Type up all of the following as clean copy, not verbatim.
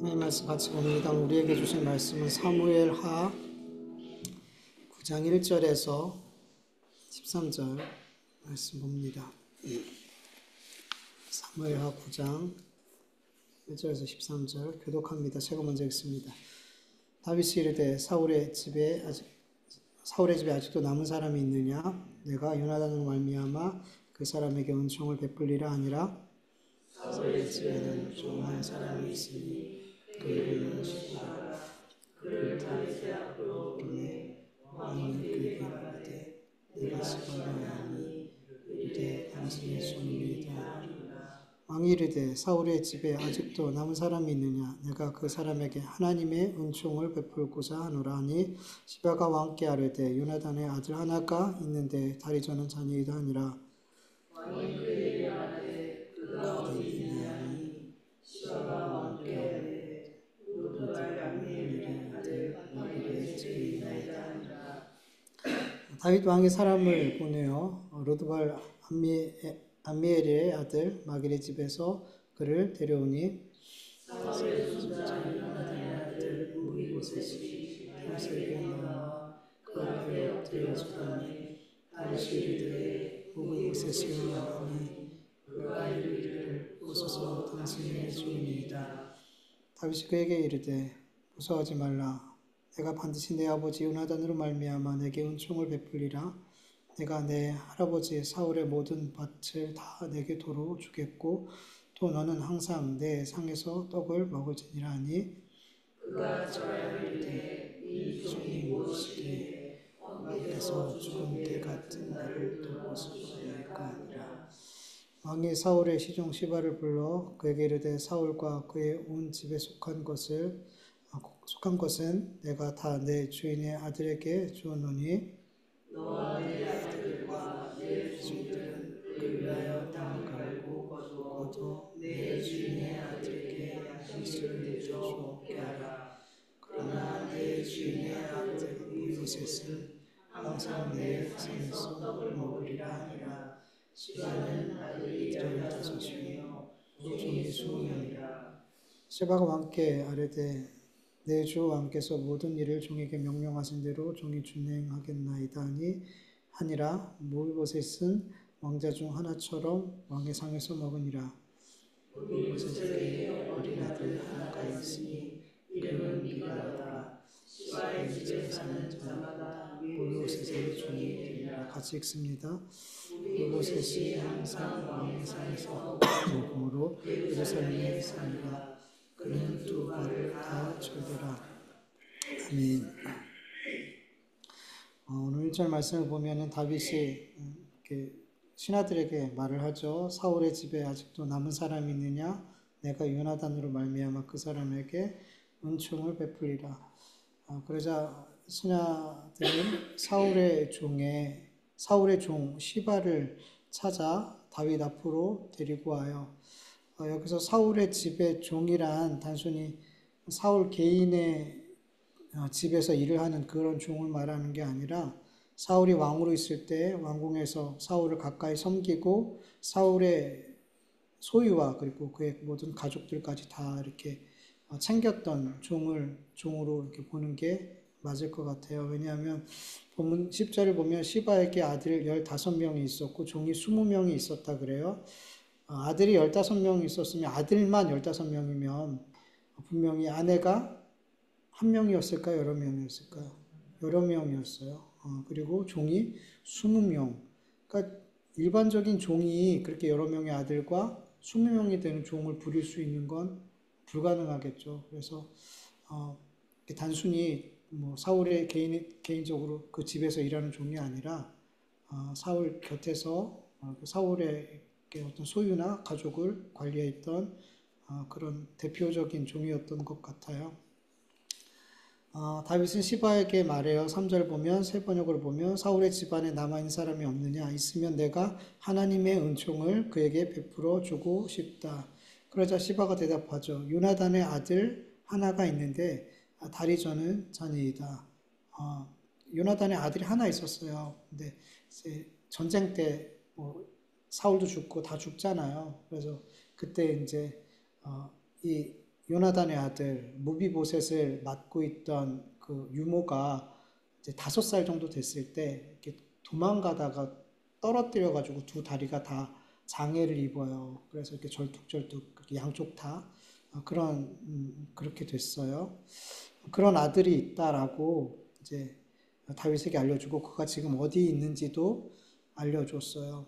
하나님 말씀 같이 봅니다. 우리에게 주신 말씀은 사무엘하 9장 1절에서 13절 말씀 봅니다. 사무엘하 9장 1절에서 13절 교독합니다. 제가 먼저 읽습니다. 다윗이 이르되 사울의 집에 아직도 남은 사람이 있느냐? 내가 요나단으로 말미암아 그 사람에게 은총을 베풀리라 하니라. 사울의 집에는 조용한 사람이 있으니 그 이름은 시바라. 그를 다윗의 앞으로 보내 왕은 그에게 이르되 내가 시바라 하니 이르되 당신의 손이다. 왕이 이르되 사울의 집에 아직도 남은 사람이 있느냐? 내가 그 사람에게 하나님의 은총을 베풀고자 하노라 하니 시바가 왕께 아뢰되 요나단의 아들 하나가 있는데 다리저는 자녀이다 하니라. 왕이 그에게 아뢰되 그가 어디 있느냐니 시바가 왕께 아뢰되 로드발 암미엘의 아들 마길의 집에 있나이다 하니라. 다윗 왕이 사람을 보내어 로드발 암미엘의 아들 마길의 집에서 그를 데려오니 사울의 손자 요나단의 아들 무비보셋이 다윗에게 나와 그 앞에 엎드려 절하니 다윗이 이르되 무비보셋이여 하니 그가 이르기를 웃어서 당신의 주인이다. 다윗이 그에게 이르되 무서워하지 말라. 내가 반드시 내 아버지 요나단으로 말미암아 내게 은총을 베풀리라. 내가 내 할아버지 사울의 모든 밭을 다 내게 도로 주겠고 또 너는 항상 내 상에서 떡을 먹을지니라 하니 그가 저와 이르되 이 종이 무엇이기에 왕께서 죽은 개 같은 나를 돌보시려니까 하니라. 왕이 사울의 시종 시바를 불러 그에게 이르되 사울과 그의 온 집에 속한 것은 내가 다 내 주인의 아들에게 주었노니 너와 네 아들과 내 종들은 그를 위하여 땅을 갈고 거둬 내 주인의 아들에게 양식을 주었게 하라. 그러나 내 주인의 아들 무비보셋은 항상 내 상에서 떡을 먹으리라 하니라. 시바는 아들이 15이며 종이 20명이라. 시바가 왕께 아뢰되 내 주 왕께서 모든 일을 종에게 명령하신 대로 종이 준행하겠나이다 하니라. 무비보셋은 왕자 중 하나처럼 왕의 상에서 먹으니라. 무비보셋에게 어린 아들 하나가 있으니 이름은 미가더라. 시바의 집에 사는 자마다 무비보셋의 종이 되리라. 같이 읽습니다. 무비보셋이 항상 왕의 상에서 먹음으로 예루살렘에 사니라. 그는 두 발을 다 절되라. 아멘. 오늘 1절 말씀을 보면은 다윗이 이렇게 신하들에게 말을 하죠. 사울의 집에 아직도 남은 사람이 있느냐? 내가 요나단으로 말미암아 그 사람에게 은총을 베풀리라. 그러자 신하들은 사울의 종 시바를 찾아 다윗 앞으로 데리고 와요. 여기서 사울의 집의 종이란 단순히 사울 개인의 집에서 일을 하는 그런 종을 말하는 게 아니라 사울이 왕으로 있을 때 왕궁에서 사울을 가까이 섬기고 사울의 소유와 그리고 그의 모든 가족들까지 다 이렇게 챙겼던 종으로 이렇게 보는 게 맞을 것 같아요. 왜냐하면 본문 10절을 보면 시바에게 아들 15명이 있었고 종이 20명이 있었다 그래요. 아들이 15명이 있었으면 아들만 15명이면 분명히 아내가 한 명이었을까요? 여러 명이었을까요? 여러 명이었어요. 그리고 종이 20명. 그러니까 일반적인 종이 그렇게 여러 명의 아들과 20명이 되는 종을 부릴 수 있는 건 불가능하겠죠. 그래서 단순히 사울의 개인적으로 그 집에서 일하는 종이 아니라 사울 곁에서 사울의 어떤 소유나 가족을 관리했던 그런 대표적인 종이었던 것 같아요. 다윗은 시바에게 말해요. 3절 보면 세 번역을 보면 사울의 집안에 남아있는 사람이 없느냐? 있으면 내가 하나님의 은총을 그에게 베풀어 주고 싶다. 그러자 시바가 대답하죠. 요나단의 아들 하나가 있는데 다리 저는 자녀이다. 요나단의 아들이 하나 있었어요. 근데 전쟁 때 사울도 죽고 다 죽잖아요. 그래서 그때 이제 이 요나단의 아들 무비보셋을 맡고 있던 그 유모가 이제 5살 정도 됐을 때 이렇게 도망가다가 떨어뜨려 가지고 두 다리가 다 장애를 입어요. 그래서 이렇게 절뚝절뚝 양쪽 다 그런 그렇게 됐어요. 그런 아들이 있다라고 이제 다윗에게 알려주고 그가 지금 어디 있는지도 알려줬어요.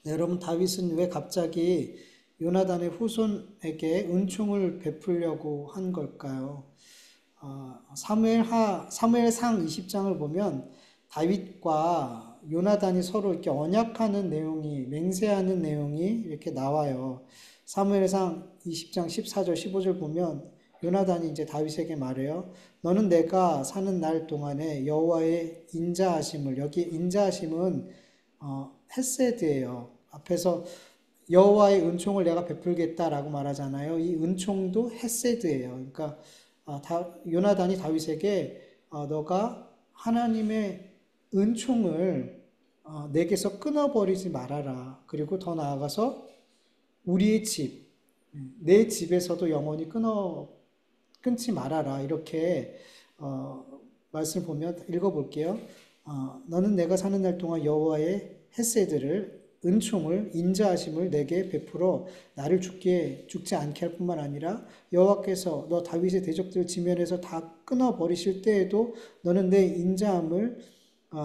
네, 여러분 다윗은 왜 갑자기 요나단의 후손에게 은총을 베풀려고 한 걸까요? 사무엘상 20장을 보면 다윗과 요나단이 서로 이렇게 언약하는 내용이 맹세하는 내용이 이렇게 나와요. 사무엘상 20장 14절 15절 보면 요나단이 이제 다윗에게 말해요. 너는 내가 사는 날 동안에 여호와의 인자하심을 여기 인자하심은 헤세드예요. 앞에서 여호와의 은총을 내가 베풀겠다라고 말하잖아요. 이 은총도 헤세드예요. 그러니까 요나단이 다윗에게 너가 하나님의 은총을 내게서 끊어버리지 말아라. 그리고 더 나아가서 우리의 집, 내 집에서도 영원히 끊지 말아라. 이렇게 말씀을 보면 읽어볼게요. 너는 내가 사는 날 동안 여호와의 헤세드를 은총을 인자하심을 내게 베풀어 나를 죽지 않게 할 뿐만 아니라 여호와께서 너 다윗의 대적들 지면에서 다 끊어버리실 때에도 너는 내 인자함을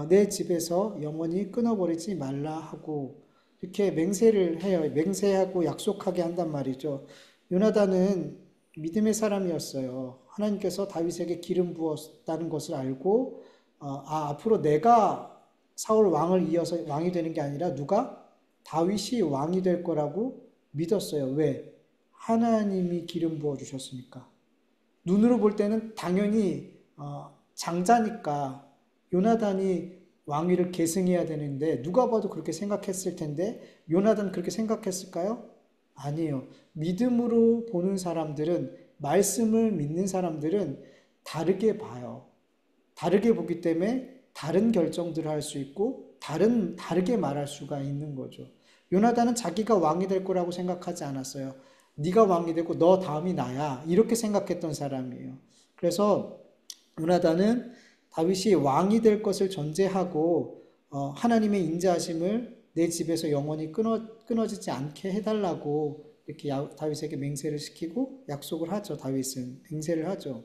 내 집에서 영원히 끊어버리지 말라 하고 이렇게 맹세를 해요. 맹세하고 약속하게 한단 말이죠. 요나단은 믿음의 사람이었어요. 하나님께서 다윗에게 기름 부었다는 것을 알고 앞으로 내가 사울 왕을 이어서 왕이 되는 게 아니라 누가? 다윗이 왕이 될 거라고 믿었어요. 왜? 하나님이 기름 부어 주셨으니까. 눈으로 볼 때는 당연히 장자니까 요나단이 왕위를 계승해야 되는데 누가 봐도 그렇게 생각했을 텐데 요나단 그렇게 생각했을까요? 아니에요. 믿음으로 보는 사람들은 말씀을 믿는 사람들은 다르게 봐요. 다르게 보기 때문에 다른 결정들을 할 수 있고 다르게 말할 수가 있는 거죠. 요나단은 자기가 왕이 될 거라고 생각하지 않았어요. 네가 왕이 되고 너 다음이 나야 이렇게 생각했던 사람이에요. 그래서 요나단은 다윗이 왕이 될 것을 전제하고 하나님의 인자하심을 내 집에서 영원히 끊어지지 않게 해달라고 이렇게 다윗에게 맹세를 시키고 약속을 하죠. 다윗은 맹세를 하죠.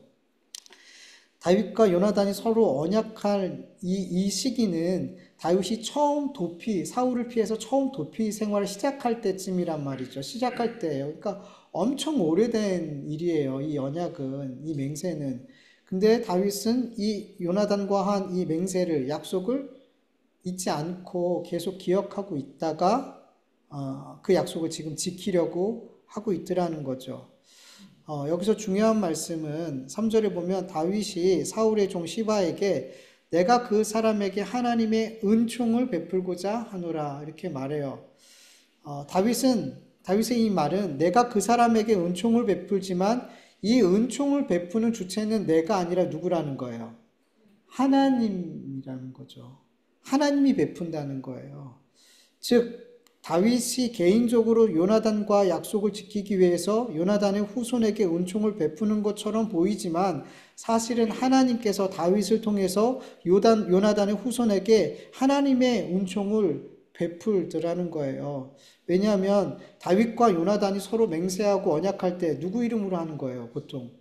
다윗과 요나단이 서로 언약할 이 시기는 다윗이 사울을 피해서 처음 도피 생활을 시작할 때쯤이란 말이죠. 시작할 때예요. 그러니까 엄청 오래된 일이에요. 이 언약은, 이 맹세는. 근데 다윗은 이 요나단과 한 이 맹세를, 약속을 잊지 않고 계속 기억하고 있다가 그 약속을 지금 지키려고 하고 있더라는 거죠. 여기서 중요한 말씀은 3절에 보면 다윗이 사울의 종 시바에게 내가 그 사람에게 하나님의 은총을 베풀고자 하노라 이렇게 말해요. 다윗의 이 말은 내가 그 사람에게 은총을 베풀지만 이 은총을 베푸는 주체는 내가 아니라 누구라는 거예요? 하나님이라는 거죠. 하나님이 베푼다는 거예요. 즉 다윗이 개인적으로 요나단과 약속을 지키기 위해서 요나단의 후손에게 은총을 베푸는 것처럼 보이지만 사실은 하나님께서 다윗을 통해서 요나단의 후손에게 하나님의 은총을 베풀더라는 거예요. 왜냐하면 다윗과 요나단이 서로 맹세하고 언약할 때 누구 이름으로 하는 거예요, 보통?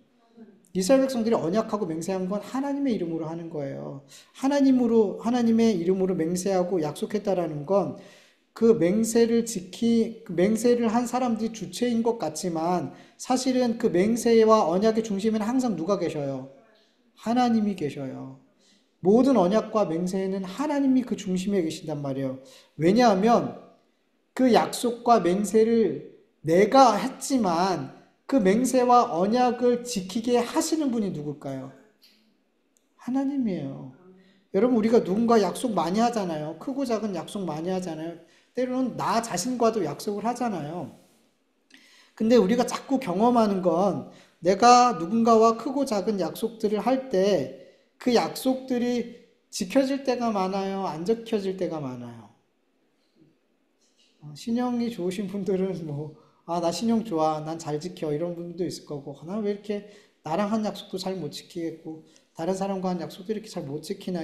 이스라엘 백성들이 언약하고 맹세한 건 하나님의 이름으로 하는 거예요. 하나님의 이름으로 맹세하고 약속했다라는 건 그 맹세를 한 사람들이 주체인 것 같지만 사실은 그 맹세와 언약의 중심에는 항상 누가 계셔요? 하나님이 계셔요. 모든 언약과 맹세에는 하나님이 그 중심에 계신단 말이에요. 왜냐하면 그 약속과 맹세를 내가 했지만 그 맹세와 언약을 지키게 하시는 분이 누굴까요? 하나님이에요. 여러분 우리가 누군가 약속 많이 하잖아요. 크고 작은 약속 많이 하잖아요. 때로는 나 자신과도 약속을 하잖아요. 근데 우리가 자꾸 경험하는 건 내가 누군가와 크고 작은 약속들을 할 때 그 약속들이 지켜질 때가 많아요? 안 지켜질 때가 많아요? 신영이 좋으신 분들은 아, 나 신용 좋아. 난 잘 지켜. 이런 분도 있을 거고. 나 왜 이렇게 나랑 한 약속도 잘 못 지키겠고, 다른 사람과 한 약속도 이렇게 잘 못 지키나.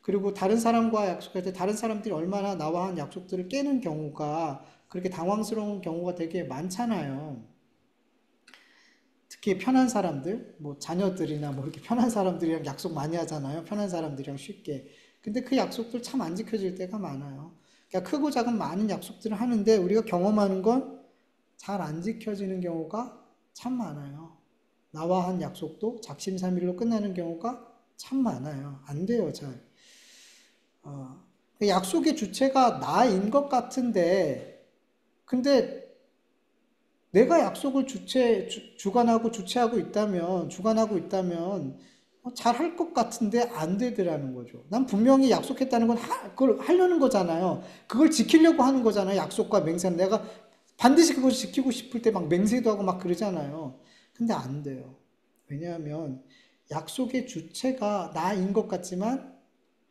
그리고 다른 사람과 약속할 때 다른 사람들이 얼마나 나와 한 약속들을 깨는 경우가 그렇게 당황스러운 경우가 되게 많잖아요. 특히 편한 사람들, 뭐 자녀들이나 뭐 이렇게 편한 사람들이랑 약속 많이 하잖아요. 편한 사람들이랑 쉽게. 근데 그 약속들 참 안 지켜질 때가 많아요. 그러니까 크고 작은 많은 약속들을 하는데 우리가 경험하는 건 잘 안 지켜지는 경우가 참 많아요. 나와 한 약속도 작심삼일로 끝나는 경우가 참 많아요. 안 돼요, 잘. 어, 약속의 주체가 나인 것 같은데, 근데 내가 약속을 주관하고 주체하고 있다면, 주관하고 있다면, 잘할 것 같은데 안 되더라는 거죠. 난 분명히 약속했다는 건 그걸 하려는 거잖아요. 그걸 지키려고 하는 거잖아요. 약속과 맹세는. 내가 반드시 그걸 지키고 싶을 때 막 맹세도 하고 막 그러잖아요. 근데 안 돼요. 왜냐하면 약속의 주체가 나인 것 같지만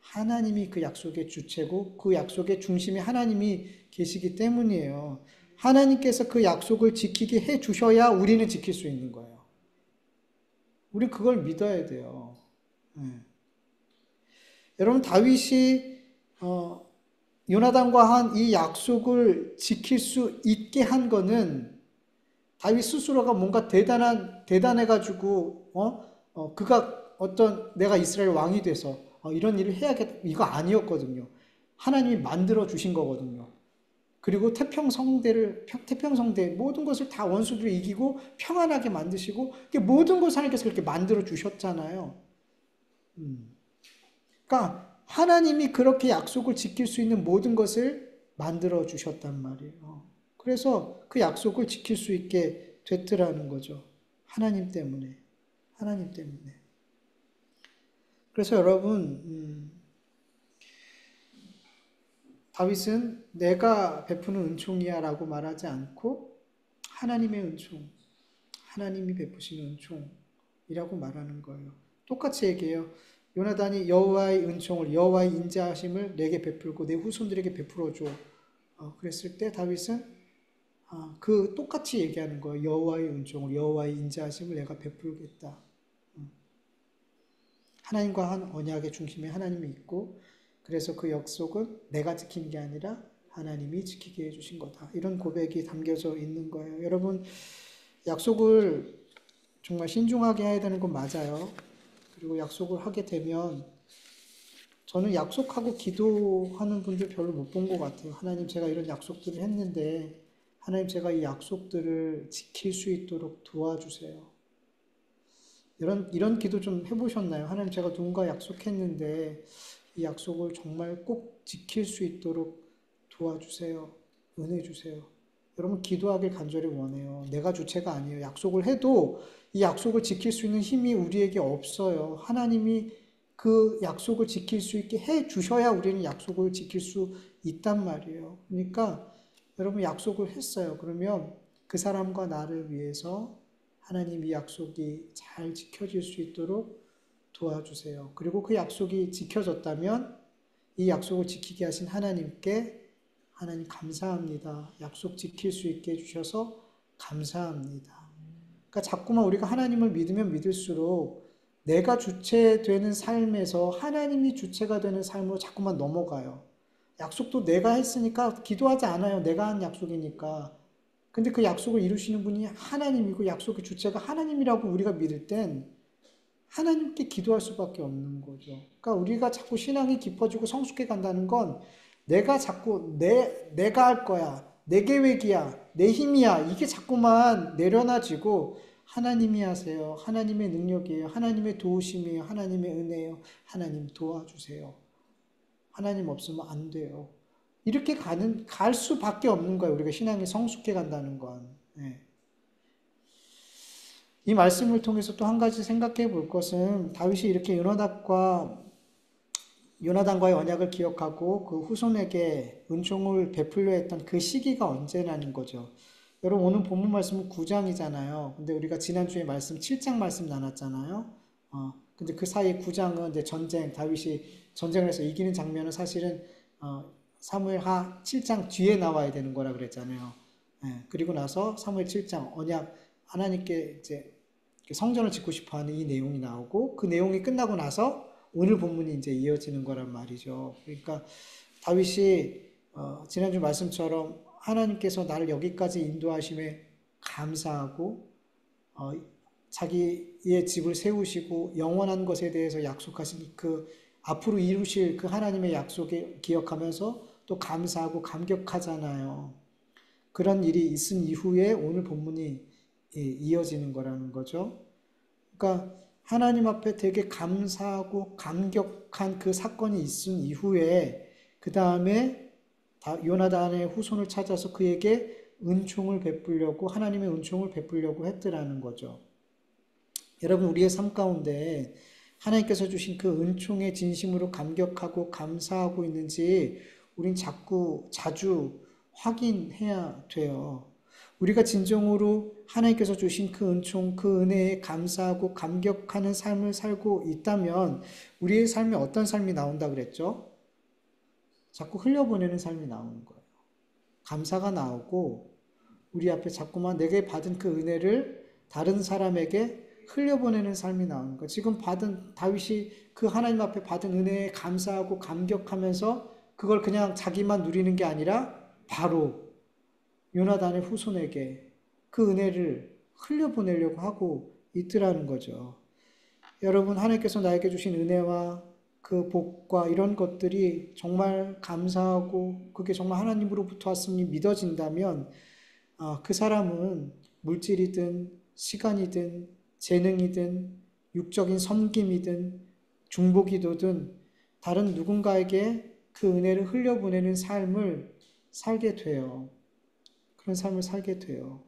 하나님이 그 약속의 주체고 그 약속의 중심에 하나님이 계시기 때문이에요. 하나님께서 그 약속을 지키게 해 주셔야 우리는 지킬 수 있는 거예요. 우리 그걸 믿어야 돼요. 네. 여러분 다윗이 요나단과 한 이 약속을 지킬 수 있게 한 거는 다윗 스스로가 뭔가 대단해가지고 그가 어떤 내가 이스라엘 왕이 돼서 이런 일을 해야겠다 이거 아니었거든요. 하나님이 만들어 주신 거거든요. 그리고 태평성대 모든 것을 다 원수들을 이기고 평안하게 만드시고 모든 것을 하나님께서 그렇게 만들어 주셨잖아요. 그러니까 하나님이 그렇게 약속을 지킬 수 있는 모든 것을 만들어 주셨단 말이에요. 그래서 그 약속을 지킬 수 있게 됐더라는 거죠. 하나님 때문에. 하나님 때문에. 그래서 여러분, 다윗은 내가 베푸는 은총이야 라고 말하지 않고 하나님의 은총, 하나님이 베푸시는 은총이라고 말하는 거예요. 똑같이 얘기해요. 요나단이 여호와의 은총을, 여호와의 인자하심을 내게 베풀고 내 후손들에게 베풀어 줘. 그랬을 때 다윗은 그 똑같이 얘기하는 거예요. 여호와의 은총을, 여호와의 인자하심을 내가 베풀겠다. 하나님과 한 언약의 중심에 하나님이 있고 그래서 그 약속은 내가 지키는 게 아니라 하나님이 지키게 해주신 거다. 이런 고백이 담겨져 있는 거예요. 여러분 약속을 정말 신중하게 해야 되는 건 맞아요. 그리고 약속을 하게 되면 저는 약속하고 기도하는 분들 별로 못 본 것 같아요. 하나님 제가 이런 약속들을 했는데 하나님 제가 이 약속들을 지킬 수 있도록 도와주세요. 이런 기도 좀 해보셨나요? 하나님 제가 누군가 약속했는데 이 약속을 정말 꼭 지킬 수 있도록 도와주세요. 은혜 주세요. 여러분 기도하길 간절히 원해요. 내가 주체가 아니에요. 약속을 해도 이 약속을 지킬 수 있는 힘이 우리에게 없어요. 하나님이 그 약속을 지킬 수 있게 해 주셔야 우리는 약속을 지킬 수 있단 말이에요. 그러니까 여러분 약속을 했어요. 그러면 그 사람과 나를 위해서 하나님 이 약속이 잘 지켜질 수 있도록 도와주세요. 그리고 그 약속이 지켜졌다면 이 약속을 지키게 하신 하나님께 하나님 감사합니다. 약속 지킬 수 있게 해주셔서 감사합니다. 그러니까 자꾸만 우리가 하나님을 믿으면 믿을수록 내가 주체되는 삶에서 하나님이 주체가 되는 삶으로 자꾸만 넘어가요. 약속도 내가 했으니까 기도하지 않아요. 내가 한 약속이니까. 근데 그 약속을 이루시는 분이 하나님이고 약속의 주체가 하나님이라고 우리가 믿을 땐 하나님께 기도할 수밖에 없는 거죠. 그러니까 우리가 자꾸 신앙이 깊어지고 성숙해 간다는 건 내가 자꾸 내가 할 거야. 내 계획이야. 내 힘이야. 이게 자꾸만 내려놔지고 하나님이 하세요. 하나님의 능력이에요. 하나님의 도우심이에요. 하나님의 은혜예요. 하나님 도와주세요. 하나님 없으면 안 돼요. 이렇게 갈 수밖에 없는 거예요. 우리가 신앙이 성숙해 간다는 건. 네. 이 말씀을 통해서 또 한 가지 생각해 볼 것은 다윗이 이렇게 요나단과의 언약을 기억하고 그 후손에게 은총을 베풀려 했던 그 시기가 언제라는 거죠. 여러분 오늘 본문 말씀은 9장이잖아요. 근데 우리가 지난주에 말씀 7장 말씀 나눴잖아요. 근데 그 사이 9장은 이제 다윗이 전쟁을 해서 이기는 장면은 사실은 사무엘하 7장 뒤에 나와야 되는 거라 그랬잖아요. 예, 그리고 나서 사무엘 7장 언약 하나님께 이제 성전을 짓고 싶어하는 이 내용이 나오고 그 내용이 끝나고 나서 오늘 본문이 이제 이어지는 거란 말이죠. 그러니까 다윗이 지난주 말씀처럼 하나님께서 나를 여기까지 인도하심에 감사하고 자기의 집을 세우시고 영원한 것에 대해서 약속하신 그 앞으로 이루실 그 하나님의 약속에 기억하면서 또 감사하고 감격하잖아요. 그런 일이 있은 이후에 오늘 본문이 이어지는 거라는 거죠. 그러니까 하나님 앞에 되게 감사하고 감격한 그 사건이 있은 이후에 그 다음에 요나단의 후손을 찾아서 그에게 은총을 베풀려고 하나님의 은총을 베풀려고 했더라는 거죠. 여러분 우리의 삶 가운데 하나님께서 주신 그 은총에 진심으로 감격하고 감사하고 있는지 우린 자주 확인해야 돼요. 우리가 진정으로 하나님께서 주신 그 은총, 그 은혜에 감사하고 감격하는 삶을 살고 있다면 우리의 삶에 어떤 삶이 나온다 그랬죠? 자꾸 흘려보내는 삶이 나오는 거예요. 감사가 나오고 우리 앞에 자꾸만 내게 받은 그 은혜를 다른 사람에게 흘려보내는 삶이 나오는 거예요. 지금 다윗이 그 하나님 앞에 받은 은혜에 감사하고 감격하면서 그걸 그냥 자기만 누리는 게 아니라 바로 요나단의 후손에게 그 은혜를 흘려보내려고 하고 있더라는 거죠. 여러분 하나님께서 나에게 주신 은혜와 그 복과 이런 것들이 정말 감사하고 그게 정말 하나님으로부터 왔음이 믿어진다면 그 사람은 물질이든 시간이든 재능이든 육적인 섬김이든 중보기도든 다른 누군가에게 그 은혜를 흘려보내는 삶을 살게 돼요. 그런 삶을 살게 돼요.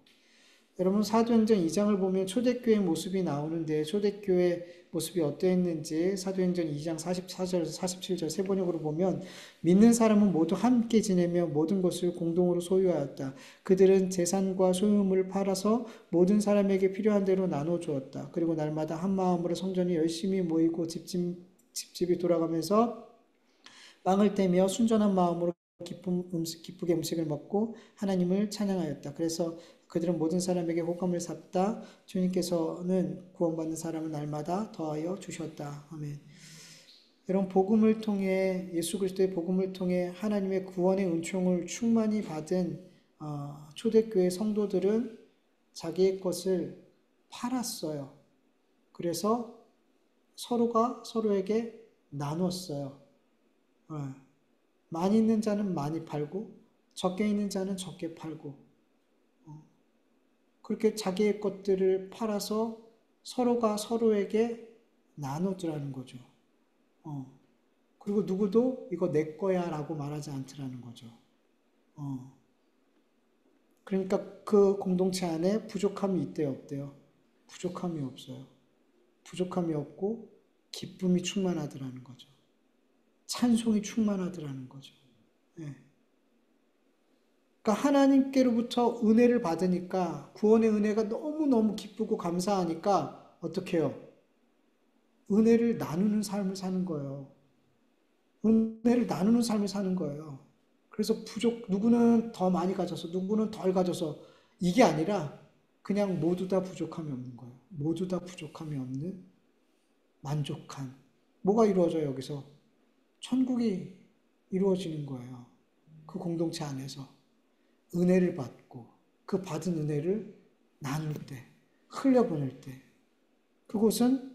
여러분 사도행전 2장을 보면 초대교회 모습이 나오는데 초대교회 모습이 어떠했는지 사도행전 2장 44절에서 47절 세 번역으로 보면 믿는 사람은 모두 함께 지내며 모든 것을 공동으로 소유하였다. 그들은 재산과 소유물을 팔아서 모든 사람에게 필요한 대로 나눠 주었다. 그리고 날마다 한 마음으로 성전이 열심히 모이고 집집이 돌아가면서 빵을 떼며 순전한 마음으로 기쁘게 음식을 먹고 하나님을 찬양하였다. 그래서 그들은 모든 사람에게 호감을 샀다. 주님께서는 구원받는 사람을 날마다 더하여 주셨다. 아멘. 여러분 복음을 통해 예수 그리스도의 복음을 통해 하나님의 구원의 은총을 충만히 받은 초대교회 성도들은 자기의 것을 팔았어요. 그래서 서로가 서로에게 나눴어요. 많이 있는 자는 많이 팔고 적게 있는 자는 적게 팔고 그렇게 자기의 것들을 팔아서 서로가 서로에게 나누더라는 거죠. 그리고 누구도 이거 내 거야 라고 말하지 않더라는 거죠. 그러니까 그 공동체 안에 부족함이 있대요, 없대요? 부족함이 없어요. 부족함이 없고 기쁨이 충만하더라는 거죠. 찬송이 충만하더라는 거죠. 네. 그러니까 하나님께로부터 은혜를 받으니까 구원의 은혜가 너무너무 기쁘고 감사하니까 어떻게 해요? 은혜를 나누는 삶을 사는 거예요. 은혜를 나누는 삶을 사는 거예요. 그래서 누구는 더 많이 가져서 누구는 덜 가져서 이게 아니라 그냥 모두 다 부족함이 없는 거예요. 모두 다 부족함이 없는 만족한 뭐가 이루어져요 여기서? 천국이 이루어지는 거예요. 그 공동체 안에서 은혜를 받고 그 받은 은혜를 나눌 때, 흘려보낼 때 그곳은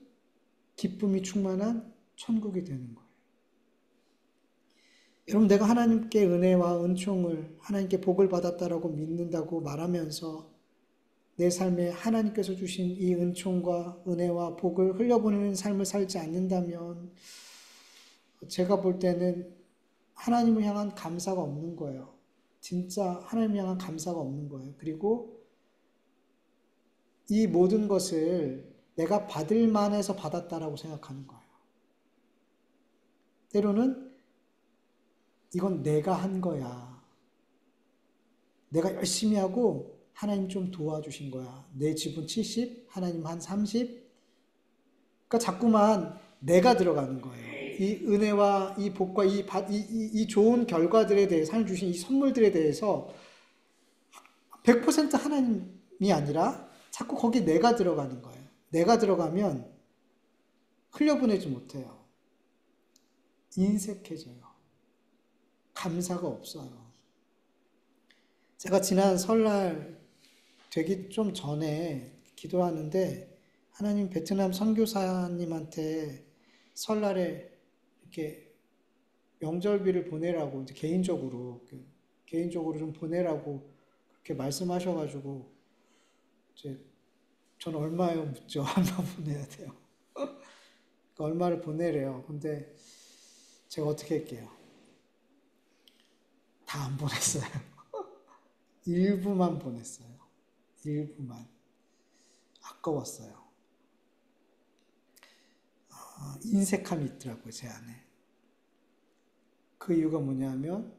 기쁨이 충만한 천국이 되는 거예요. 여러분 내가 하나님께 은혜와 은총을 하나님께 복을 받았다라고 믿는다고 말하면서 내 삶에 하나님께서 주신 이 은총과 은혜와 복을 흘려보내는 삶을 살지 않는다면 제가 볼 때는 하나님을 향한 감사가 없는 거예요. 진짜 하나님을 향한 감사가 없는 거예요. 그리고 이 모든 것을 내가 받을 만해서 받았다라고 생각하는 거예요. 때로는 이건 내가 한 거야. 내가 열심히 하고 하나님 좀 도와주신 거야. 내 지분 70, 하나님 한 30. 그러니까 자꾸만 내가 들어가는 거예요. 이 은혜와 이 복과 이 좋은 결과들에 대해 하나님 주신 이 선물들에 대해서 100% 하나님이 아니라 자꾸 거기 내가 들어가는 거예요. 내가 들어가면 흘려보내지 못해요. 인색해져요. 감사가 없어요. 제가 지난 설날 되기 좀 전에 기도하는데 하나님 베트남 선교사님한테 설날에 이렇게 명절비를 보내라고 이제 개인적으로 좀 보내라고 그렇게 말씀하셔가지고 이제 저는 얼마요 묻죠. 얼마 보내야 돼요. 그러니까 얼마를 보내래요. 근데 제가 어떻게 할게요? 다 안 보냈어요. 일부만 보냈어요. 일부만. 아까웠어요. 인색함이 있더라고요, 제 안에. 그 이유가 뭐냐면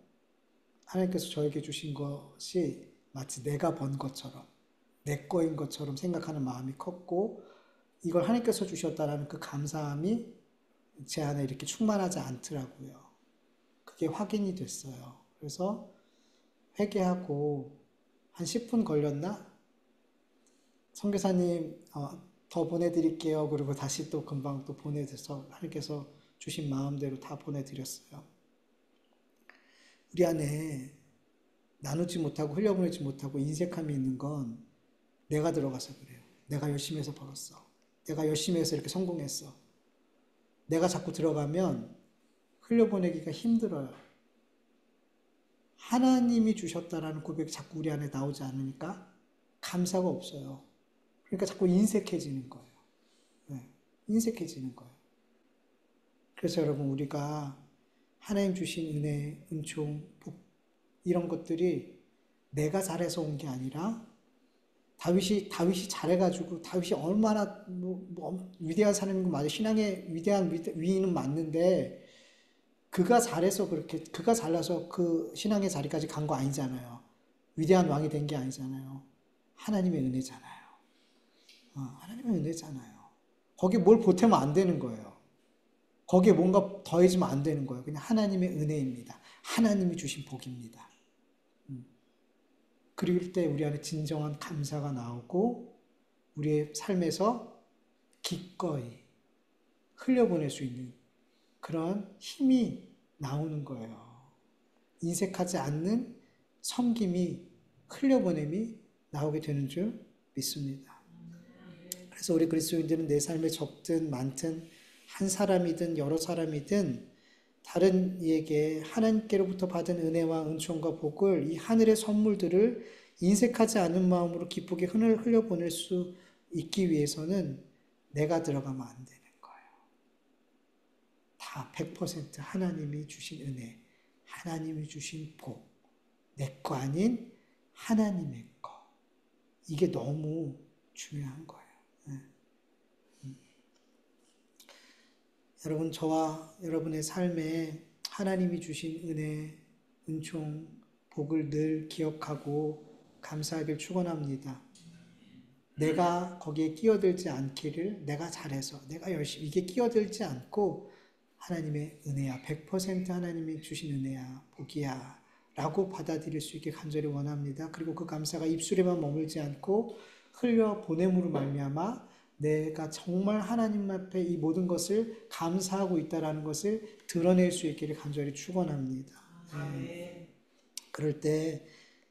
하나님께서 저에게 주신 것이 마치 내가 번 것처럼 내 거인 것처럼 생각하는 마음이 컸고 이걸 하나님께서 주셨다라는 그 감사함이 제 안에 이렇게 충만하지 않더라고요. 그게 확인이 됐어요. 그래서 회개하고 한 10분 걸렸나? 선교사님 더 보내드릴게요. 그리고 다시 또 금방 또 보내드려서 하나님께서 주신 마음대로 다 보내드렸어요. 우리 안에 나누지 못하고 흘려보내지 못하고 인색함이 있는 건 내가 들어가서 그래요. 내가 열심히 해서 벌었어. 내가 열심히 해서 이렇게 성공했어. 내가 자꾸 들어가면 흘려보내기가 힘들어요. 하나님이 주셨다라는 고백이 자꾸 우리 안에 나오지 않으니까 감사가 없어요. 그러니까 자꾸 인색해지는 거예요. 네, 인색해지는 거예요. 그래서 여러분 우리가 하나님 주신 은혜, 은총, 복 이런 것들이 내가 잘해서 온 게 아니라 다윗이 잘해가지고 다윗이 얼마나 위대한 사람인 맞아요. 신앙의 위대한 위인은 맞는데 그가 잘해서 그가 잘나서 그 신앙의 자리까지 간 거 아니잖아요. 위대한 왕이 된 게 아니잖아요. 하나님의 은혜잖아요. 하나님의 은혜잖아요. 거기에 뭘 보태면 안 되는 거예요. 거기에 뭔가 더해지면 안 되는 거예요. 그냥 하나님의 은혜입니다. 하나님이 주신 복입니다. 그럴 때 우리 안에 진정한 감사가 나오고 우리의 삶에서 기꺼이 흘려보낼 수 있는 그런 힘이 나오는 거예요. 인색하지 않는 섬김이 흘려보냄이 나오게 되는 줄 믿습니다. 그래서 우리 그리스도인들은 내 삶에 적든 많든 한 사람이든 여러 사람이든 다른 이에게 하나님께로부터 받은 은혜와 은총과 복을 이 하늘의 선물들을 인색하지 않은 마음으로 기쁘게 흘려보낼 수 있기 위해서는 내가 들어가면 안 되는 거예요. 다 100% 하나님이 주신 은혜, 하나님이 주신 복, 내 거 아닌 하나님의 거. 이게 너무 중요한 거예요. 여러분, 저와 여러분의 삶에 하나님이 주신 은혜, 은총, 복을 늘 기억하고 감사하길 축원합니다. 내가 거기에 끼어들지 않기를 내가 잘해서 내가 열심히 이게 끼어들지 않고 하나님의 은혜야 100% 하나님이 주신 은혜야 복이야 라고 받아들일 수 있게 간절히 원합니다. 그리고 그 감사가 입술에만 머물지 않고 흘려 보냄으로 말미암아 내가 정말 하나님 앞에 이 모든 것을 감사하고 있다는 것을 드러낼 수 있기를 간절히 축원합니다. 그럴 때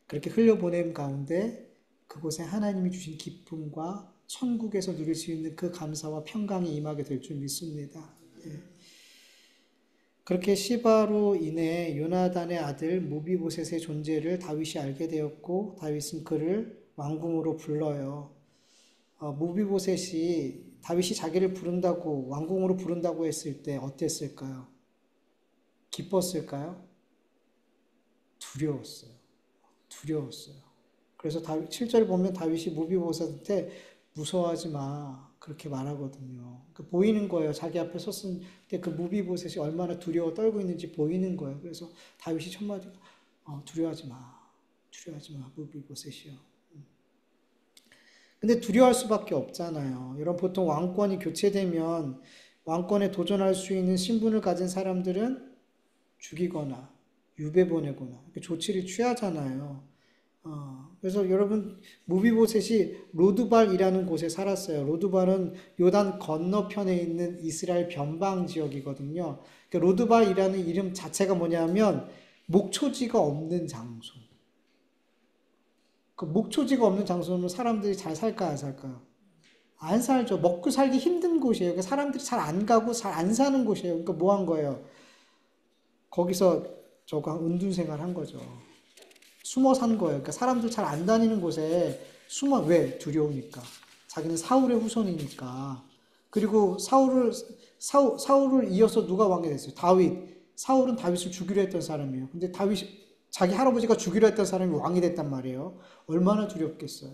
그렇게 흘려보냄 가운데 그곳에 하나님이 주신 기쁨과 천국에서 누릴 수 있는 그 감사와 평강이 임하게 될 줄 믿습니다. 그렇게 시바로 인해 요나단의 아들 무비보셋의 존재를 다윗이 알게 되었고 다윗은 그를 왕궁으로 불러요. 무비보셋이 다윗이 자기를 부른다고 왕궁으로 부른다고 했을 때 어땠을까요? 기뻤을까요? 두려웠어요. 그래서 7절 보면 다윗이 무비보셋한테 무서워하지 마 그렇게 말하거든요. 보이는 거예요. 자기 앞에 섰을 때 그 무비보셋이 얼마나 두려워 떨고 있는지 보이는 거예요. 그래서 다윗이 첫 마디가 두려워하지 마 무비보셋이요. 근데 두려워할 수밖에 없잖아요. 여러분 보통 왕권이 교체되면 왕권에 도전할 수 있는 신분을 가진 사람들은 죽이거나 유배 보내거나 조치를 취하잖아요. 그래서 여러분 무비보셋이 로드발이라는 곳에 살았어요. 로드발은 요단 건너편에 있는 이스라엘 변방 지역이거든요. 그러니까 로드발이라는 이름 자체가 뭐냐면 목초지가 없는 장소. 그 목초지가 없는 장소는 사람들이 잘 살까 안 살까요? 안 살죠. 먹고 살기 힘든 곳이에요. 그러니까 사람들이 잘 안 가고 잘 안 사는 곳이에요. 그러니까 뭐 한 거예요? 거기서 저거 은둔 생활 한 거죠. 숨어 산 거예요. 그러니까 사람들 잘 안 다니는 곳에 숨어, 왜? 두려우니까. 자기는 사울의 후손이니까. 그리고 사울을 이어서 누가 왕이 됐어요? 다윗. 사울은 다윗을 죽이려 했던 사람이에요. 근데 다윗이, 자기 할아버지가 죽이려 했던 사람이 왕이 됐단 말이에요. 얼마나 두렵겠어요.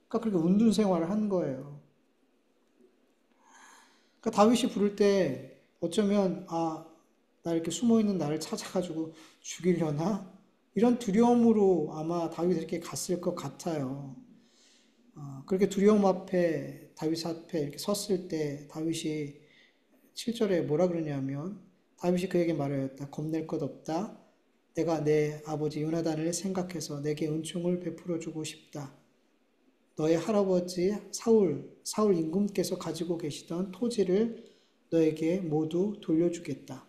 그러니까 그렇게 운둔 생활을 한 거예요. 그러니까 다윗이 부를 때 어쩌면, 나 이렇게 숨어 있는 나를 찾아가지고 죽이려나? 이런 두려움으로 아마 다윗이 이렇게 갔을 것 같아요. 그렇게 두려움 앞에, 다윗 앞에 이렇게 섰을 때 다윗이 7절에 뭐라 그러냐면, 다윗이 그에게 말하였다. 겁낼 것 없다. 내가 내 아버지 요나단을 생각해서 내게 은총을 베풀어 주고 싶다. 너의 할아버지 사울 임금께서 가지고 계시던 토지를 너에게 모두 돌려주겠다.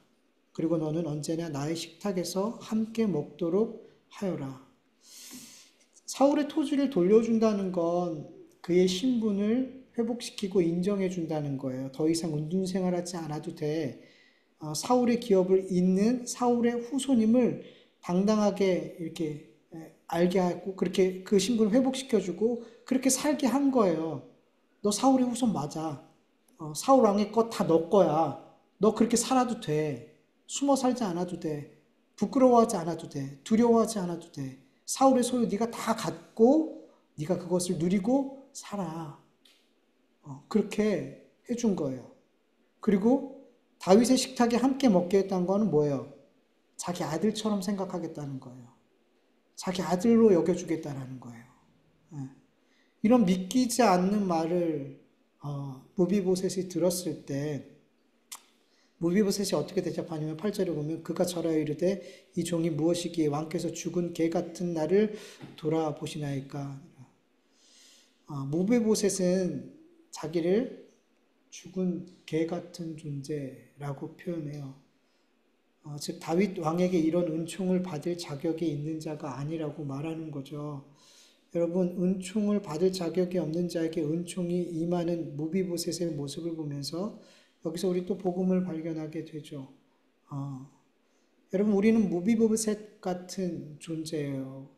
그리고 너는 언제나 나의 식탁에서 함께 먹도록 하여라. 사울의 토지를 돌려준다는 건 그의 신분을 회복시키고 인정해준다는 거예요. 더 이상 은둔 생활하지 않아도 돼. 사울의 기업을 잇는 사울의 후손임을 당당하게 이렇게 알게 하고 그렇게 그 신분을 회복시켜주고 그렇게 살게 한 거예요. 너 사울의 후손 맞아. 사울 왕의 것 다 너 거야. 너 그렇게 살아도 돼. 숨어 살지 않아도 돼. 부끄러워하지 않아도 돼. 두려워하지 않아도 돼. 사울의 소유 네가 다 갖고 네가 그것을 누리고 살아. 그렇게 해준 거예요. 그리고 다윗의 식탁에 함께 먹게 했다는 거는 뭐예요? 자기 아들처럼 생각하겠다는 거예요. 자기 아들로 여겨주겠다는 거예요. 이런 믿기지 않는 말을 무비보셋이 들었을 때 무비보셋이 어떻게 대답하냐면 8절에 보면 그가 절하여 이르되 이 종이 무엇이기에 왕께서 죽은 개 같은 나를 돌아보시나이까. 무비보셋은 자기를 죽은 개 같은 존재라고 표현해요. 즉 다윗 왕에게 이런 은총을 받을 자격이 있는 자가 아니라고 말하는 거죠. 여러분 은총을 받을 자격이 없는 자에게 은총이 임하는 무비보셋의 모습을 보면서 여기서 우리 또 복음을 발견하게 되죠. 여러분 우리는 무비보셋 같은 존재예요.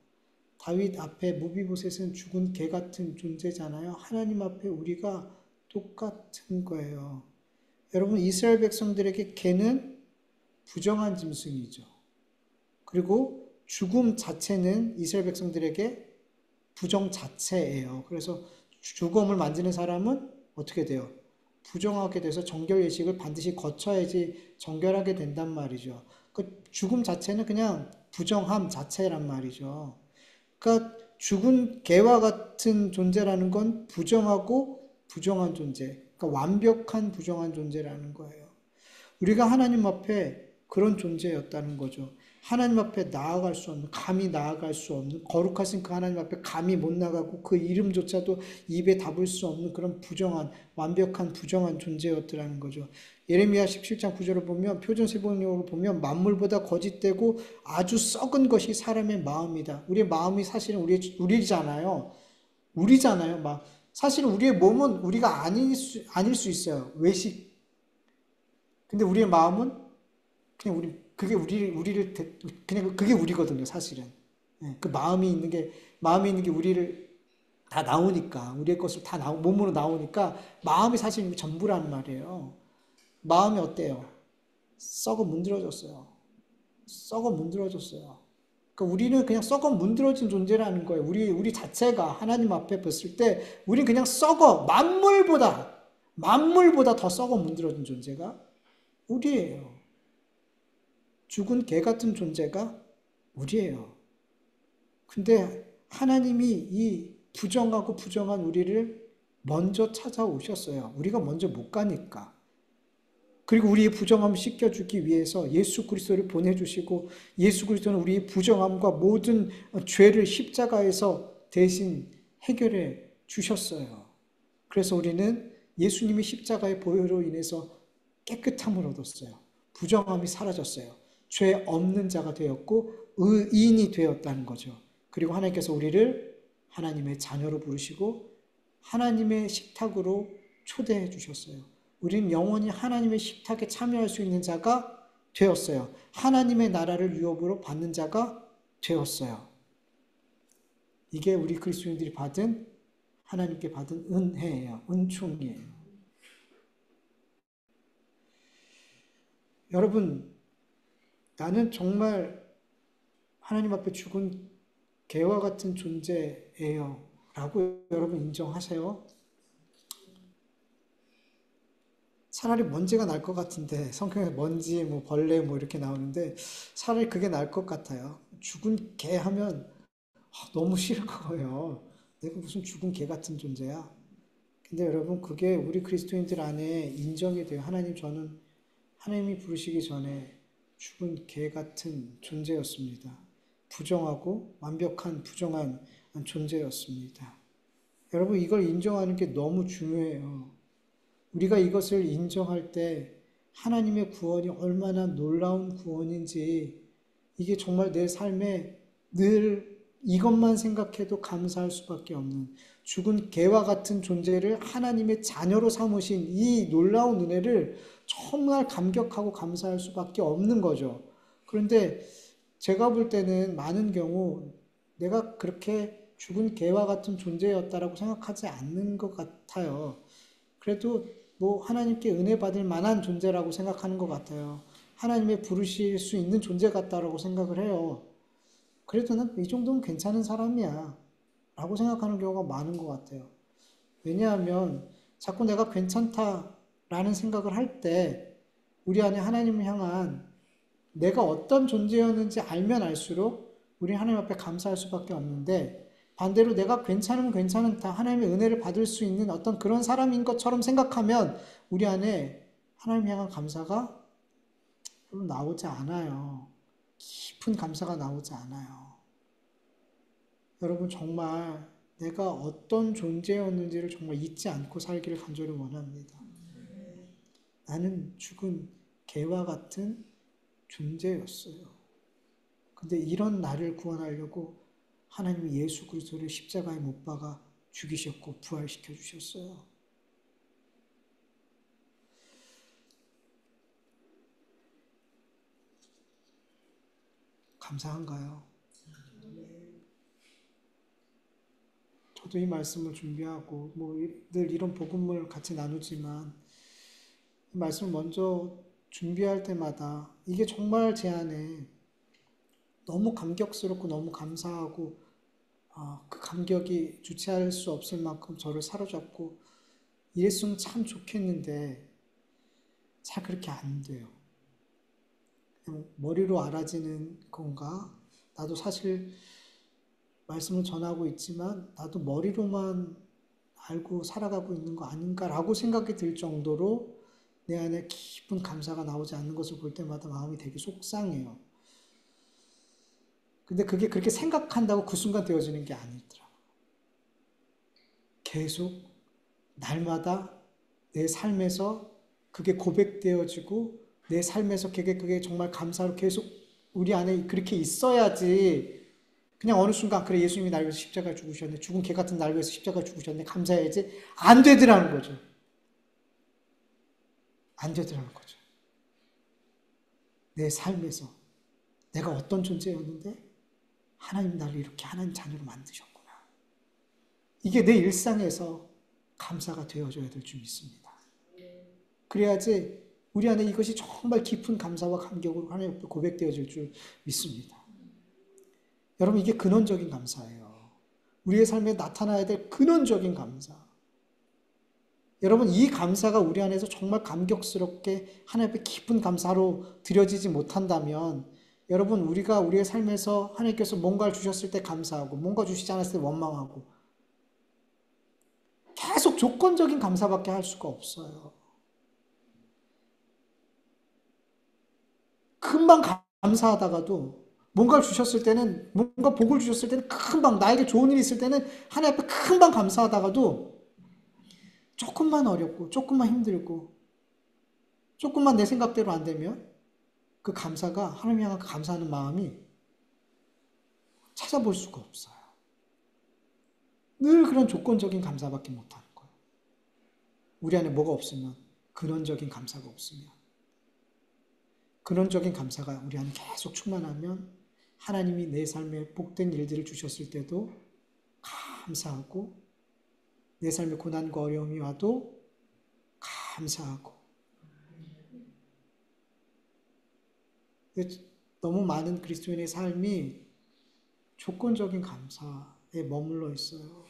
다윗 앞에 무비보셋은 죽은 개 같은 존재잖아요. 하나님 앞에 우리가 똑같은 거예요. 여러분 이스라엘 백성들에게 개는 부정한 짐승이죠. 그리고 죽음 자체는 이스라엘 백성들에게 부정 자체예요. 그래서 죽음을 만지는 사람은 어떻게 돼요? 부정하게 돼서 정결 예식을 반드시 거쳐야지 정결하게 된단 말이죠. 그 죽음 자체는 그냥 부정함 자체란 말이죠. 그러니까 죽은 개와 같은 존재라는 건 부정하고 부정한 존재. 그러니까 완벽한 부정한 존재라는 거예요. 우리가 하나님 앞에 그런 존재였다는 거죠. 하나님 앞에 나아갈 수 없는, 감히 나아갈 수 없는, 거룩하신 그 하나님 앞에 감히 못 나가고 그 이름조차도 입에 담을 수 없는 그런 부정한, 완벽한 부정한 존재였더라는 거죠. 예레미야 17장 9절을 보면, 표준세번역으로 보면 만물보다 거짓되고 아주 썩은 것이 사람의 마음이다. 우리의 마음이 사실은 우리잖아요. 우리잖아요. 사실은 우리의 몸은 우리가 아닐 수 있어요. 외식. 근데 우리의 마음은 그냥 그냥 그게 우리거든요, 사실은. 그 마음이 있는 게 우리를 다 나오니까, 우리의 것을 몸으로 나오니까, 마음이 사실 전부라는 말이에요. 마음이 어때요? 썩어 문드러졌어요. 썩어 문드러졌어요. 그러니까 우리는 그냥 썩어 문드러진 존재라는 거예요. 우리 자체가 하나님 앞에 봤을 때, 우리는 그냥 만물보다 더 썩어 문드러진 존재가 우리예요. 죽은 개 같은 존재가 우리예요. 근데 하나님이 이 부정하고 부정한 우리를 먼저 찾아오셨어요. 우리가 먼저 못 가니까. 그리고 우리의 부정함을 씻겨주기 위해서 예수 그리스도를 보내주시고 예수 그리스도는 우리의 부정함과 모든 죄를 십자가에서 대신 해결해 주셨어요. 그래서 우리는 예수님의 십자가의 보혈로 인해서 깨끗함을 얻었어요. 부정함이 사라졌어요. 죄 없는 자가 되었고 의인이 되었다는 거죠. 그리고 하나님께서 우리를 하나님의 자녀로 부르시고 하나님의 식탁으로 초대해 주셨어요. 우리는 영원히 하나님의 식탁에 참여할 수 있는 자가 되었어요. 하나님의 나라를 유업으로 받는 자가 되었어요. 이게 우리 그리스도인들이 받은 하나님께 받은 은혜예요. 은총이에요. 여러분, 나는 정말 하나님 앞에 죽은 개와 같은 존재예요. 라고 여러분 인정하세요? 차라리 먼지가 날 것 같은데, 성경에 먼지, 뭐 벌레 뭐 이렇게 나오는데 차라리 그게 날 것 같아요. 죽은 개 하면 너무 싫은 거예요. 내가 무슨 죽은 개 같은 존재야? 근데 여러분, 그게 우리 그리스도인들 안에 인정이 돼요. 저는 하나님이 부르시기 전에 죽은 개 같은 존재였습니다. 부정하고 완벽한 부정한 존재였습니다. 여러분, 이걸 인정하는 게 너무 중요해요. 우리가 이것을 인정할 때 하나님의 구원이 얼마나 놀라운 구원인지, 이게 정말 내 삶에 늘 이것만 생각해도 감사할 수밖에 없는, 죽은 개와 같은 존재를 하나님의 자녀로 삼으신 이 놀라운 은혜를 정말 감격하고 감사할 수밖에 없는 거죠. 그런데 제가 볼 때는 많은 경우 내가 그렇게 죽은 개와 같은 존재였다라고 생각하지 않는 것 같아요. 그래도 뭐 하나님께 은혜 받을 만한 존재라고 생각하는 것 같아요. 하나님의 부르실 수 있는 존재 같다라고 생각을 해요. 그래도 난 이 정도면 괜찮은 사람이야 라고 생각하는 경우가 많은 것 같아요. 왜냐하면 자꾸 내가 괜찮다라는 생각을 할 때 우리 안에 하나님을 향한 내가 어떤 존재였는지 알면 알수록 우리 하나님 앞에 감사할 수밖에 없는데, 반대로 내가 괜찮으면 괜찮다, 하나님의 은혜를 받을 수 있는 어떤 그런 사람인 것처럼 생각하면 우리 안에 하나님 향한 감사가 별로 나오지 않아요. 깊은 감사가 나오지 않아요. 여러분, 정말 내가 어떤 존재였는지를 정말 잊지 않고 살기를 간절히 원합니다. 나는 죽은 개와 같은 존재였어요. 근데 이런 나를 구원하려고 하나님이 예수 그리스도를 십자가에 못 박아 죽이셨고 부활시켜 주셨어요. 감사한가요? 저도 이 말씀을 준비하고 늘 이런 복음을 같이 나누지만 이 말씀을 먼저 준비할 때마다 이게 정말 제 안에 너무 감격스럽고 너무 감사하고 그 감격이 주체할 수 없을 만큼 저를 사로잡고 이랬으면 참 좋겠는데 잘 그렇게 안 돼요. 그냥 머리로 알아지는 건가? 나도 사실 말씀을 전하고 있지만 나도 머리로만 알고 살아가고 있는 거 아닌가라고 생각이 들 정도로 내 안에 깊은 감사가 나오지 않는 것을 볼 때마다 마음이 되게 속상해요. 근데 그게 그렇게 생각한다고 그 순간 되어지는 게 아니더라고요. 계속 날마다 내 삶에서 그게 고백되어지고 내 삶에서 그게 정말 감사로 계속 우리 안에 그렇게 있어야지, 그냥 어느 순간 그래 예수님이 날 위해서 십자가에 죽으셨네, 죽은 개 같은 날 위해서 십자가에 죽으셨네, 감사해야지, 안 되더라는 거죠. 안 되더라는 거죠. 내 삶에서 내가 어떤 존재였는데 하나님 나를 이렇게 하나님 자녀로 만드셨구나. 이게 내 일상에서 감사가 되어줘야 될 줄 믿습니다. 그래야지 우리 안에 이것이 정말 깊은 감사와 감격으로 하나님 앞에 고백되어질 줄 믿습니다. 여러분, 이게 근원적인 감사예요. 우리의 삶에 나타나야 될 근원적인 감사. 여러분, 이 감사가 우리 안에서 정말 감격스럽게 하나님 앞에 깊은 감사로 드려지지 못한다면, 여러분, 우리가 우리의 삶에서 하나님께서 뭔가를 주셨을 때 감사하고 뭔가 주시지 않았을 때 원망하고 계속 조건적인 감사밖에 할 수가 없어요. 금방 감사하다가도 뭔가를 주셨을 때는, 뭔가 복을 주셨을 때는 금방, 나에게 좋은 일이 있을 때는 하나님 앞에 금방 감사하다가도 조금만 어렵고 조금만 힘들고 조금만 내 생각대로 안 되면 그 감사가, 하나님 향한 그 감사하는 마음이 찾아볼 수가 없어요. 늘 그런 조건적인 감사밖에 못하는 거예요. 우리 안에 뭐가 없으면, 근원적인 감사가 없으면, 근원적인 감사가 우리 안에 계속 충만하면 하나님이 내 삶에 복된 일들을 주셨을 때도 감사하고, 내 삶에 고난과 어려움이 와도 감사하고. 너무 많은 그리스도인의 삶이 조건적인 감사에 머물러 있어요.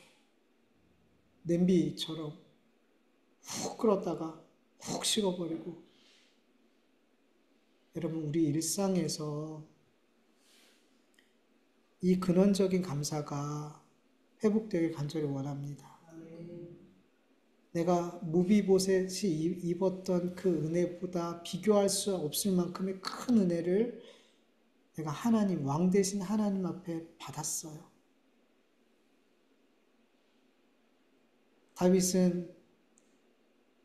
냄비처럼 훅 끓었다가 훅 식어버리고. 여러분, 우리 일상에서 이 근원적인 감사가 회복되길 간절히 원합니다. 내가 무비보셋이 입었던 그 은혜보다 비교할 수 없을 만큼의 큰 은혜를 내가 하나님, 왕 대신 하나님 앞에 받았어요. 다윗은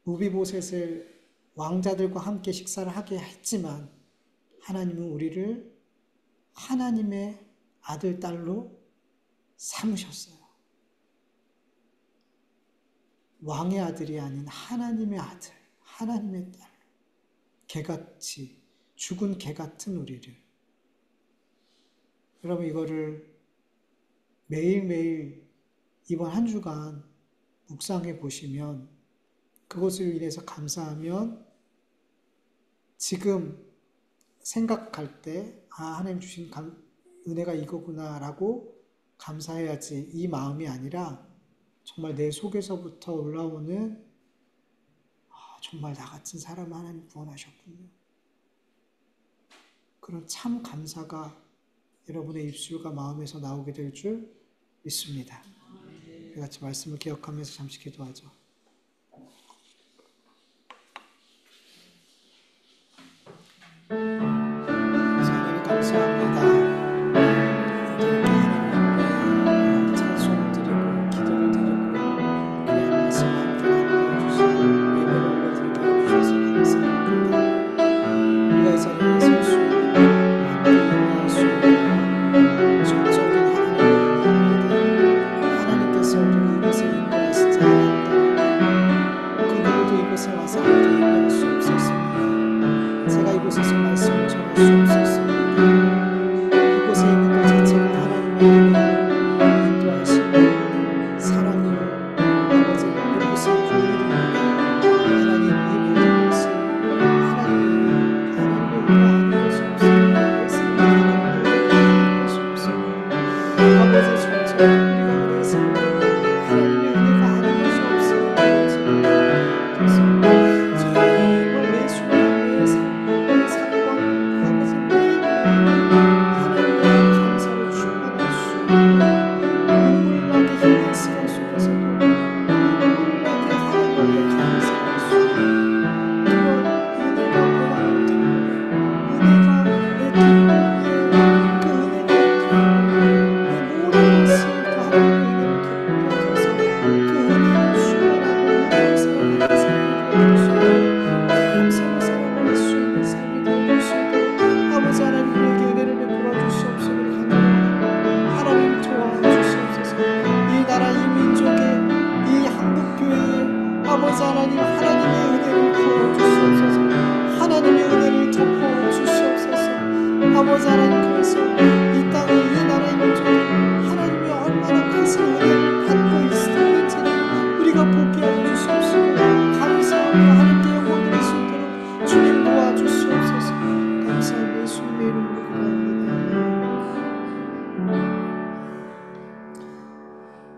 무비보셋을 왕자들과 함께 식사를 하게 했지만 하나님은 우리를 하나님의 아들, 딸로 삼으셨어요. 왕의 아들이 아닌 하나님의 아들, 하나님의 딸, 개같이, 죽은 개 같은 우리를. 여러분, 이거를 매일매일 이번 한 주간 묵상해 보시면, 그것을 인해서 감사하면 지금 생각할 때, 하나님 주신 은혜가 이거구나 라고 감사해야지, 이 마음이 아니라 정말 내 속에서부터 올라오는, 정말 나 같은 사람 하나님 구원하셨군요. 그런 참 감사가 여러분의 입술과 마음에서 나오게 될 줄 믿습니다. 우리 같이 말씀을 기억하면서 잠시 기도하죠. 하나님 감사합니다.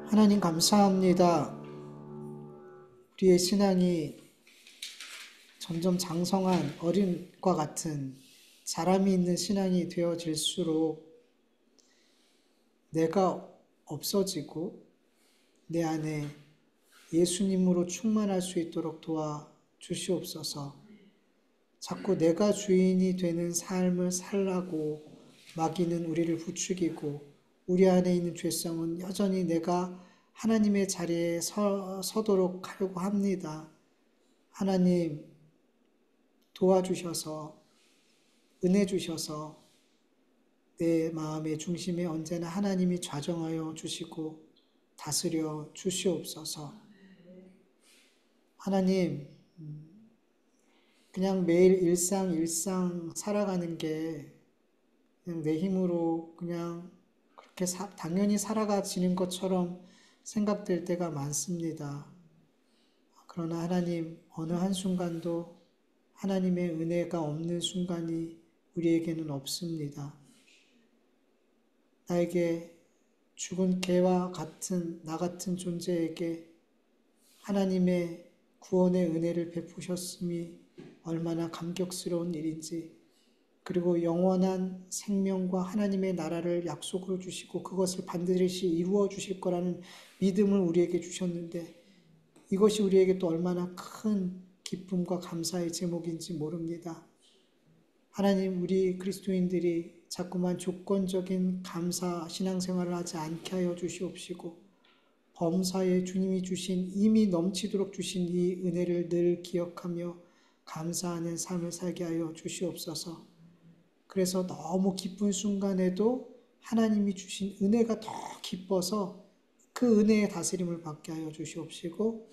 하나님 감사합니다. 우리의 신앙이 점점 장성한 어린과 같은 자람이 있는 신앙이 되어질수록 내가 없어지고 내 안에 예수님으로 충만할 수 있도록 도와 주시옵소서. 자꾸 내가 주인이 되는 삶을 살라고 마귀는 우리를 부추기고 우리 안에 있는 죄성은 여전히 내가 하나님의 자리에 서도록 하려고 합니다. 하나님 도와주셔서 은혜 주셔서 내 마음의 중심에 언제나 하나님이 좌정하여 주시고 다스려 주시옵소서. 하나님, 그냥 매일 일상 살아가는 게 그냥 내 힘으로 그냥 그렇게 당연히 살아가지는 것처럼 생각될 때가 많습니다. 그러나 하나님, 어느 한순간도 하나님의 은혜가 없는 순간이 우리에게는 없습니다. 나에게 죽은 개와 같은 나 같은 존재에게 하나님의 구원의 은혜를 베푸셨음이 얼마나 감격스러운 일인지, 그리고 영원한 생명과 하나님의 나라를 약속으로 주시고 그것을 반드시 이루어 주실 거라는 믿음을 우리에게 주셨는데, 이것이 우리에게 또 얼마나 큰 기쁨과 감사의 제목인지 모릅니다. 하나님, 우리 그리스도인들이 자꾸만 조건적인 감사 신앙생활을 하지 않게 하여 주시옵시고, 범사에 주님이 주신, 이미 넘치도록 주신 이 은혜를 늘 기억하며 감사하는 삶을 살게 하여 주시옵소서. 그래서 너무 기쁜 순간에도 하나님이 주신 은혜가 더 기뻐서 그 은혜의 다스림을 받게 하여 주시옵시고,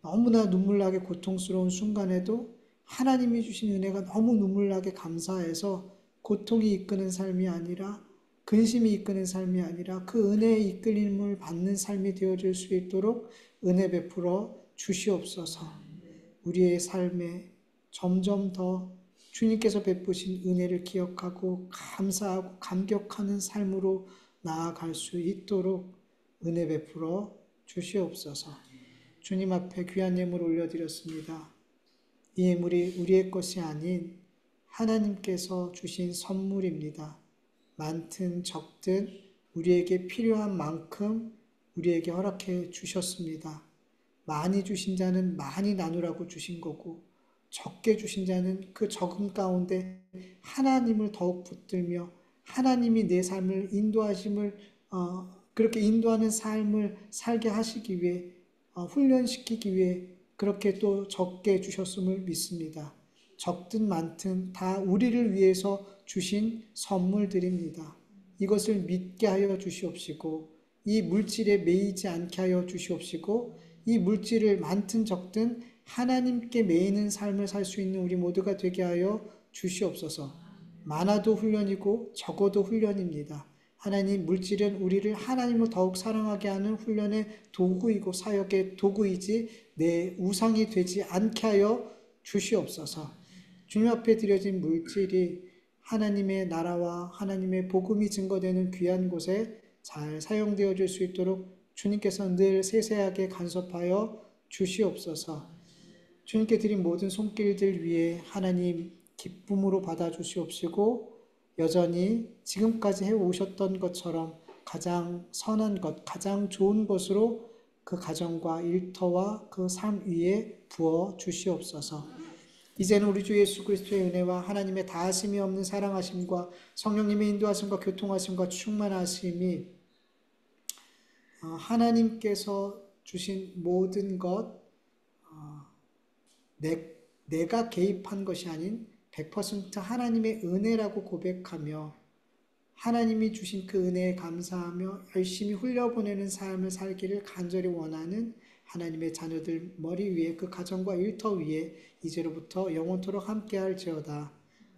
너무나 눈물나게 고통스러운 순간에도 하나님이 주신 은혜가 너무 눈물나게 감사해서 고통이 이끄는 삶이 아니라, 근심이 이끄는 삶이 아니라 그 은혜의 이끌림을 받는 삶이 되어질 수 있도록 은혜 베풀어 주시옵소서. 우리의 삶에 점점 더 주님께서 베푸신 은혜를 기억하고 감사하고 감격하는 삶으로 나아갈 수 있도록 은혜 베풀어 주시옵소서. 주님 앞에 귀한 예물 올려드렸습니다. 이 예물이 우리의 것이 아닌 하나님께서 주신 선물입니다. 많든 적든 우리에게 필요한 만큼 우리에게 허락해 주셨습니다. 많이 주신 자는 많이 나누라고 주신 거고, 적게 주신 자는 그 적음 가운데 하나님을 더욱 붙들며 하나님이 내 삶을 인도하심을 그렇게 인도하는 삶을 살게 하시기 위해 훈련시키기 위해 그렇게 또 적게 주셨음을 믿습니다. 적든 많든 다 우리를 위해서 주신 선물들입니다. 이것을 믿게 하여 주시옵시고, 이 물질에 매이지 않게 하여 주시옵시고, 이 물질을 많든 적든 하나님께 매이는 삶을 살 수 있는 우리 모두가 되게 하여 주시옵소서. 많아도 훈련이고 적어도 훈련입니다. 하나님, 물질은 우리를 하나님을 더욱 사랑하게 하는 훈련의 도구이고 사역의 도구이지 내 우상이 되지 않게 하여 주시옵소서. 주님 앞에 드려진 물질이 하나님의 나라와 하나님의 복음이 증거되는 귀한 곳에 잘 사용되어질 수 있도록 주님께서 늘 세세하게 간섭하여 주시옵소서. 주님께 드린 모든 손길들 위해 하나님 기쁨으로 받아주시옵시고, 여전히 지금까지 해오셨던 것처럼 가장 선한 것, 가장 좋은 것으로 그 가정과 일터와 그 삶 위에 부어 주시옵소서. 이제는 우리 주 예수 그리스도의 은혜와 하나님의 다하심이 없는 사랑하심과 성령님의 인도하심과 교통하심과 충만하심이 하나님께서 주신 모든 것, 내가 개입한 것이 아닌 100% 하나님의 은혜라고 고백하며 하나님이 주신 그 은혜에 감사하며 열심히 흘려보내는 삶을 살기를 간절히 원하는 하나님의 자녀들 머리 위에, 그 가정과 일터 위에 이제로부터 영원토록 함께할지어다.